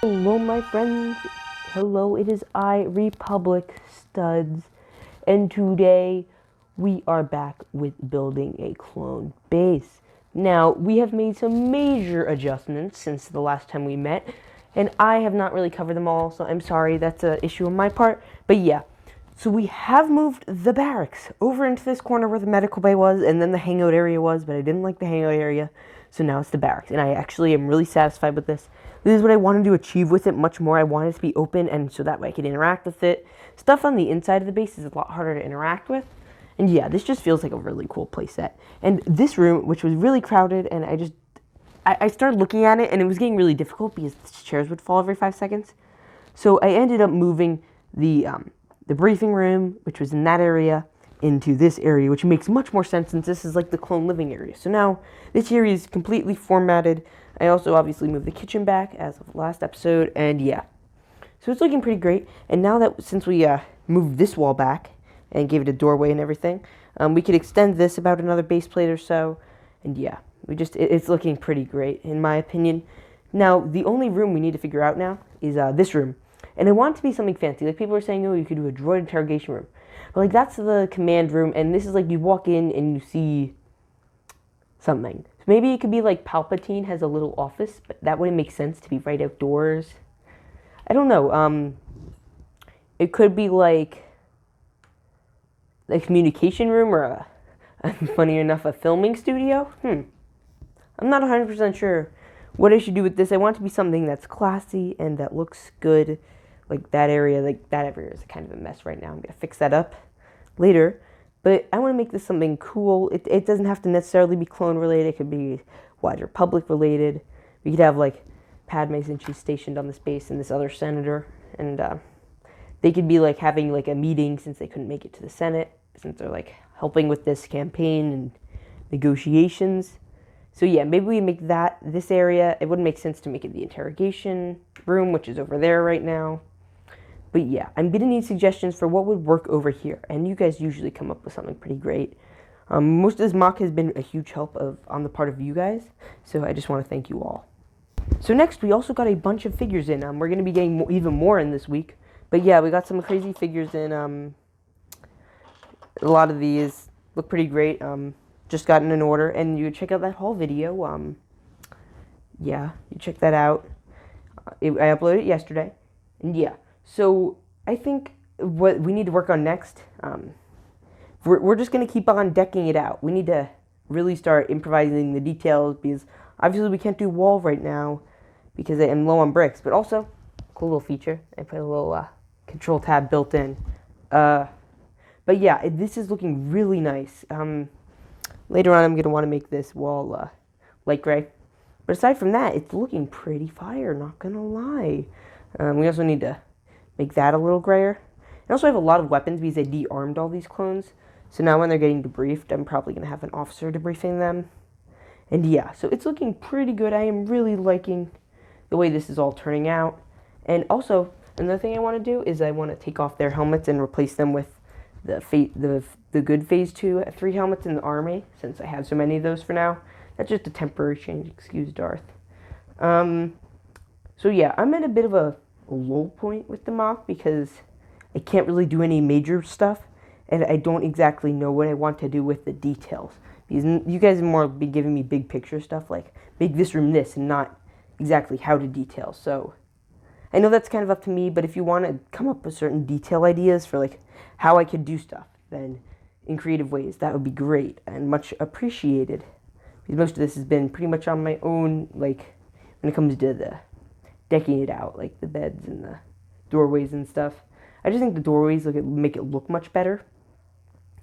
Hello, my friends. Hello, it is I, Republic Studs, and today we are back with building a clone base. Now, we have made some major adjustments since the last time we met, and I have not really covered them all, so I'm sorry, that's an issue on my part. But yeah, so we have moved the barracks over into this corner where the medical bay was, and then the hangout area was, but I didn't like the hangout area, so now it's the barracks, and I actually am really satisfied with this. This is what I wanted to achieve with it much more. I wanted it to be open, and so that way I could interact with it. Stuff on the inside of the base is a lot harder to interact with. And yeah, this just feels like a really cool play set. And this room, which was really crowded, and I started looking at it, and it was getting really difficult because the chairs would fall every 5 seconds. So I ended up moving the briefing room, which was in that area, into this area, which makes much more sense since this is like the clone living area. So now this area is completely formatted. I also obviously moved the kitchen back as of last episode, and yeah. So it's looking pretty great. And now that since we moved this wall back and gave it a doorway and everything, we could extend this about another base plate or so. And yeah, it's looking pretty great in my opinion. Now the only room we need to figure out now is this room. And I want it to be something fancy. Like people are saying, oh, you could do a droid interrogation room. But like that's the command room, and this is like you walk in and you see something. So maybe it could be like Palpatine has a little office, but that wouldn't make sense to be right outdoors. I don't know. It could be like a communication room or funny enough, a filming studio. I'm not 100% sure what I should do with this. I want it to be something that's classy and that looks good. Like that area is kind of a mess right now. I'm going to fix that up later. But I want to make this something cool. It doesn't have to necessarily be clone related. It could be Wide Republic related. We could have like Padme, since she's stationed on this base, and this other senator. And they could be like having like a meeting since they couldn't make it to the Senate. Since they're like helping with this campaign and negotiations. So yeah, maybe we make that this area. It wouldn't make sense to make it the interrogation room, which is over there right now. But yeah, I'm going to need suggestions for what would work over here. And you guys usually come up with something pretty great. Most of this mock has been a huge help on the part of you guys. So I just want to thank you all. So next, we also got a bunch of figures in. We're going to be getting even more in this week. But yeah, we got some crazy figures in. A lot of these look pretty great. Just gotten an order. And you check out that haul video. Yeah, you check that out. I uploaded it yesterday. And yeah. So I think what we need to work on next, we're just going to keep on decking it out. We need to really start improvising the details because obviously we can't do wall right now because I'm low on bricks. But also, cool little feature. I put a little control tab built in. But yeah, this is looking really nice. Later on, I'm going to want to make this wall light gray. But aside from that, it's looking pretty fire, not going to lie. We also need to make that a little grayer. I also have a lot of weapons because I de-armed all these clones. So now when they're getting debriefed, I'm probably going to have an officer debriefing them. And yeah, so it's looking pretty good. I am really liking the way this is all turning out. And also, another thing I want to do is I want to take off their helmets and replace them with the good Phase 2 3 helmets in the army, since I have so many of those for now. That's just a temporary change, excuse Darth. So yeah, I'm at a bit of a low point with the mock because I can't really do any major stuff, and I don't exactly know what I want to do with the details. Because you guys more be giving me big picture stuff, like make this room this, and not exactly how to detail. So I know that's kind of up to me, but if you want to come up with certain detail ideas for like how I could do stuff, then in creative ways, that would be great and much appreciated. Because most of this has been pretty much on my own, like when it comes to the decking it out, like the beds and the doorways and stuff. I just think the doorways make it look much better.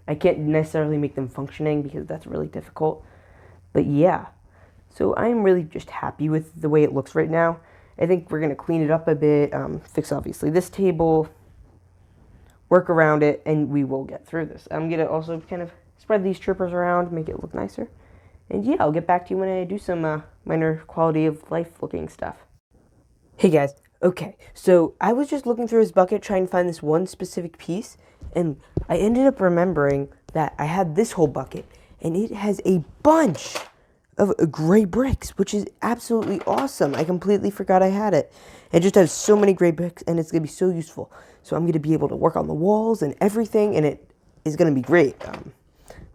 I can't necessarily make them functioning because that's really difficult. But yeah, so I'm really just happy with the way it looks right now. I think we're going to clean it up a bit, fix obviously this table, work around it, and we will get through this. I'm going to also kind of spread these troopers around, make it look nicer. And yeah, I'll get back to you when I do some minor quality of life looking stuff. Hey guys, okay, so I was just looking through his bucket trying to find this one specific piece, and I ended up remembering that I had this whole bucket, and it has a bunch of gray bricks, which is absolutely awesome. I completely forgot I had it. It just has so many gray bricks, and it's going to be so useful. So I'm going to be able to work on the walls and everything, and it is going to be great.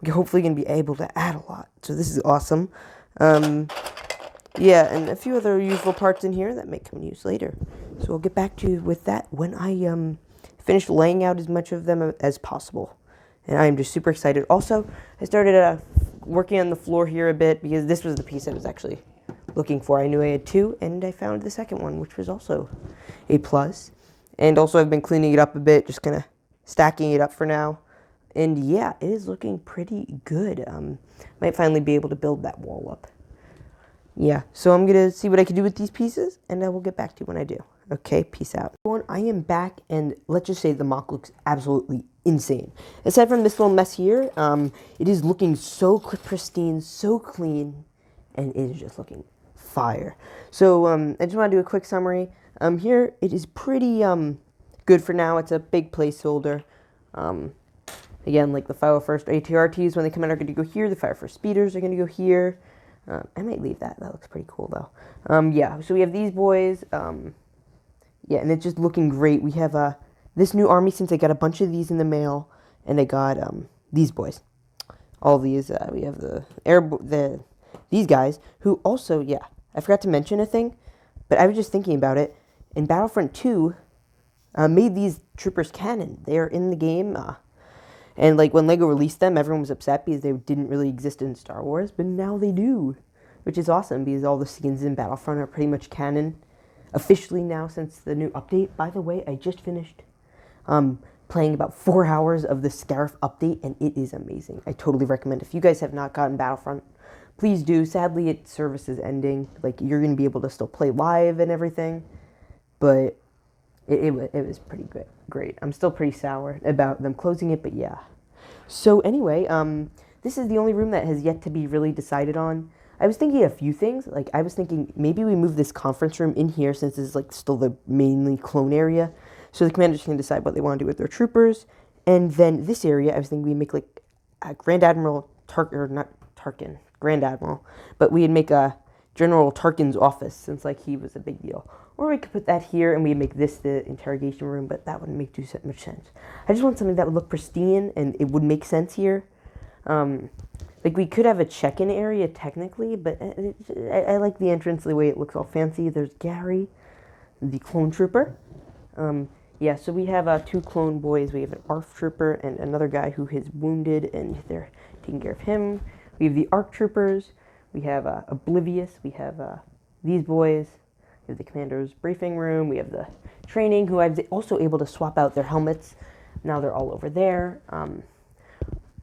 We're hopefully going to be able to add a lot. So this is awesome. Yeah, and a few other useful parts in here that may come in use later. So I'll get back to you with that when I finish laying out as much of them as possible. And I am just super excited. Also, I started working on the floor here a bit because this was the piece I was actually looking for. I knew I had two, and I found the second one, which was also a plus. And also I've been cleaning it up a bit, just kind of stacking it up for now. And yeah, it is looking pretty good. Might finally be able to build that wall up. Yeah, so I'm going to see what I can do with these pieces, and I will get back to you when I do. Okay, peace out. I am back, and let's just say the MOC looks absolutely insane. Aside from this little mess here, it is looking so pristine, so clean, and it is just looking fire. So I just want to do a quick summary. Here, it is pretty good for now. It's a big placeholder. Again, like the 501st ATRTs, when they come out, are going to go here. The 501st speeders are going to go here. I might leave that. That looks pretty cool, though. Yeah, so we have these boys. Yeah, and it's just looking great. We have this new army, since I got a bunch of these in the mail, and I got these boys. All these. We have these guys, who also, yeah, I forgot to mention a thing, but I was just thinking about it. In Battlefront 2, made these troopers canon. They are in the game. And like when LEGO released them, everyone was upset because they didn't really exist in Star Wars, but now they do, which is awesome because all the scenes in Battlefront are pretty much canon officially now since the new update. By the way, I just finished playing about 4 hours of the Scarif update, and it is amazing. I totally recommend. If you guys have not gotten Battlefront, please do. Sadly, its service is ending. Like, you're going to be able to still play live and everything, but it was pretty great. I'm still pretty sour about them closing it, but yeah. So anyway, this is the only room that has yet to be really decided on. I was thinking a few things. Like, I was thinking maybe we move this conference room in here, since it's like still the mainly clone area, so the commanders can decide what they want to do with their troopers. And then this area, I was thinking we make like a Grand Admiral Grand Admiral, but we'd make a General Tarkin's office, since like he was a big deal. Or we could put that here, and we'd make this the interrogation room, but that wouldn't make too much sense. I just want something that would look pristine, and it would make sense here. Like, we could have a check-in area, technically, but I like the entrance, the way it looks all fancy. There's Gary, the clone trooper. Yeah, so we have 2 clone boys. We have an ARF trooper and another guy who is wounded, and they're taking care of him. We have the ARC troopers. We have Oblivious. We have these boys. We have the commander's briefing room. We have the training, who I was also able to swap out their helmets. Now they're all over there.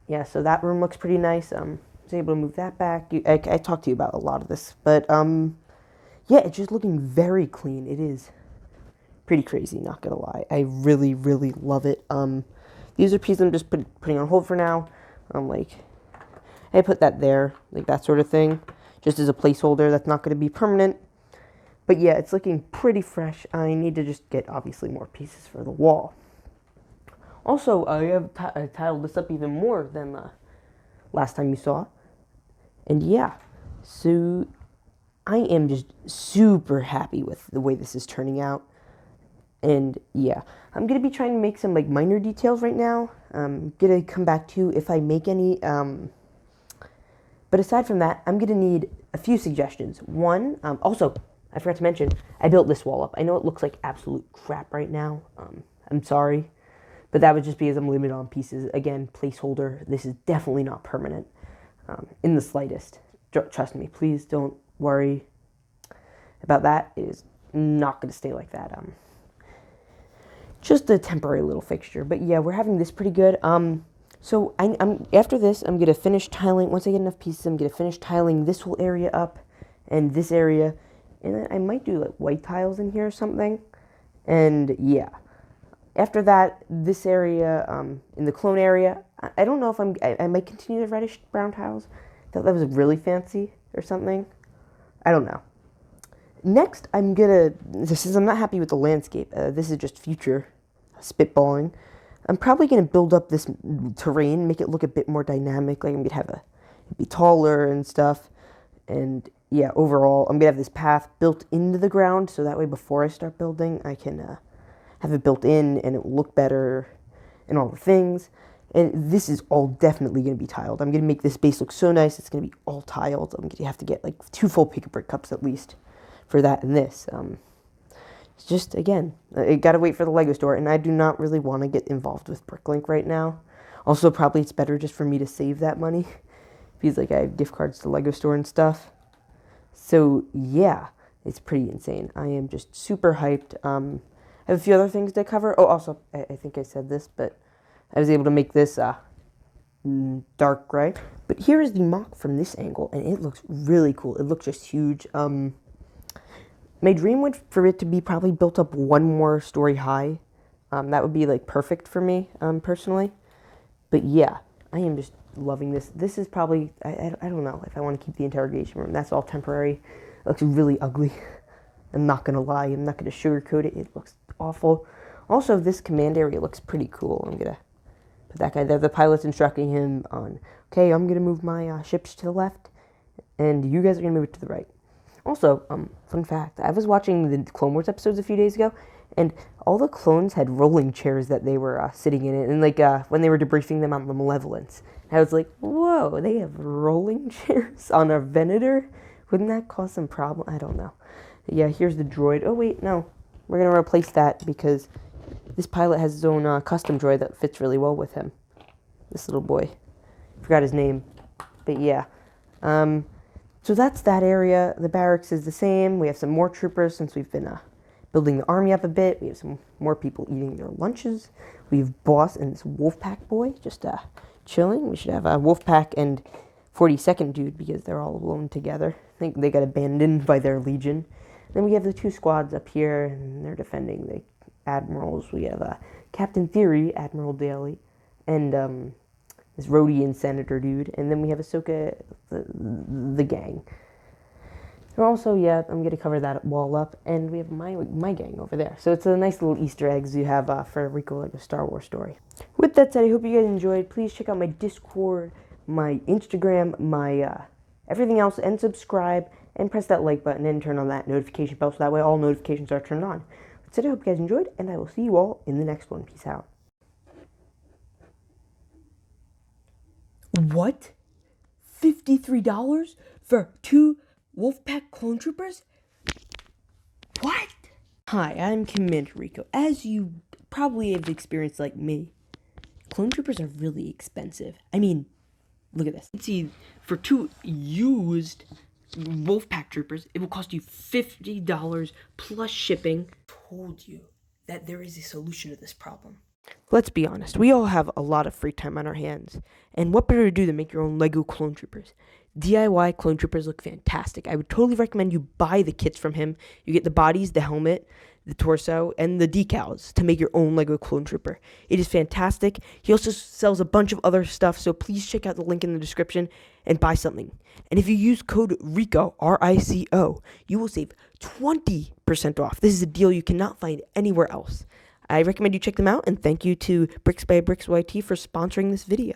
Yeah, so that room looks pretty nice. I was able to move that back. I talked to you about a lot of this, but yeah, it's just looking very clean. It is pretty crazy, not gonna lie. I really, really love it. These are pieces I'm just putting on hold for now. Like, I put that there, like that sort of thing, just as a placeholder. That's not gonna be permanent. But yeah, it's looking pretty fresh. I need to just get, obviously, more pieces for the wall. Also, I have titled this up even more than last time you saw. And yeah, so I am just super happy with the way this is turning out. And yeah, I'm going to be trying to make some like minor details right now. I'm going to come back to you if I make any. But aside from that, I'm going to need a few suggestions. One, also, I forgot to mention, I built this wall up. I know it looks like absolute crap right now. I'm sorry. But that was just because I'm limited on pieces. Again, placeholder. This is definitely not permanent in the slightest. Trust me. Please don't worry about that. It is not going to stay like that. Just a temporary little fixture. But yeah, we're having this pretty good. So I'm after this, I'm going to finish tiling. Once I get enough pieces, I'm going to finish tiling this whole area up and this area. And then I might do like white tiles in here or something. And yeah. After that, this area, in the clone area, I don't know if I might continue the reddish brown tiles. I thought that was really fancy or something. I don't know. Next, I'm not happy with the landscape. This is just future spitballing. I'm probably going to build up this terrain, make it look a bit more dynamic. Like, I'm going to have it'd be taller and stuff. And yeah, overall, I'm gonna have this path built into the ground, so that way before I start building, I can have it built in and it will look better and all the things. And this is all definitely going to be tiled. I'm going to make this base look so nice. It's going to be all tiled. I'm going to have to get like 2 full pick and brick cups at least for that and this. It's just, again, I got to wait for the Lego store, and I do not really want to get involved with Bricklink right now. Also, probably it's better just for me to save that money because like I have gift cards to Lego store and stuff. So yeah, it's pretty insane. I am just super hyped. I have a few other things to cover. Oh, also, I think I said this, but I was able to make this dark gray. But here is the MOC from this angle, and it looks really cool. It looks just huge. My dream would for it to be probably built up 1 more story high. That would be like perfect for me, personally. But yeah, I am just loving this. This is probably, I don't know if I want to keep the interrogation room. That's all temporary. It looks really ugly. I'm not going to lie. I'm not going to sugarcoat it. It looks awful. Also, this command area looks pretty cool. I'm going to put that guy there. The pilot's instructing him on, okay, I'm going to move my ships to the left, and you guys are going to move it to the right. Also, fun fact, I was watching the Clone Wars episodes a few days ago, and all the clones had rolling chairs that they were sitting in it, and like when they were debriefing them on the Malevolence, I was like, whoa, they have rolling chairs on a Venator? Wouldn't that cause some problem? I don't know. Yeah, here's the droid. Oh, wait, no. We're going to replace that because this pilot has his own custom droid that fits really well with him. This little boy. Forgot his name. But yeah. So that's that area. The barracks is the same. We have some more troopers since we've been building the army up a bit. We have some more people eating their lunches. We have Boss and this Wolfpack boy just chilling. We should have a Wolfpack and 42nd dude because they're all alone together. I think they got abandoned by their legion. Then we have the 2 squads up here, and they're defending the admirals. We have Captain Theory, Admiral Daly, and this Rhodian senator dude. And then we have Ahsoka, the gang. And also, yeah, I'm going to cover that wall up. And we have my gang over there. So it's a nice little Easter eggs you have for Rico, like a Star Wars story. With that said, I hope you guys enjoyed. Please check out my Discord, my Instagram, my everything else, and subscribe. And press that like button and turn on that notification bell so that way all notifications are turned on. That's it. I hope you guys enjoyed, and I will see you all in the next one. Peace out. What? $53 for 2 Wolfpack clone troopers? What? Hi, I'm Commander Rico. As you probably have experienced like me, clone troopers are really expensive. I mean, look at this. Let's see, for 2 used Wolfpack troopers, it will cost you $50 plus shipping. I told you that there is a solution to this problem. Let's be honest, we all have a lot of free time on our hands, and what better to do than make your own Lego clone troopers? DIY clone troopers look fantastic. I would totally recommend you buy the kits from him. You get the bodies, the helmet, the torso, and the decals to make your own Lego clone trooper. It is fantastic. He also sells a bunch of other stuff, so please check out the link in the description and buy something. And if you use code RICO, R-I-C-O, you will save 20% off. This is a deal you cannot find anywhere else. I recommend you check them out, and thank you to Brix by Brix YT for sponsoring this video.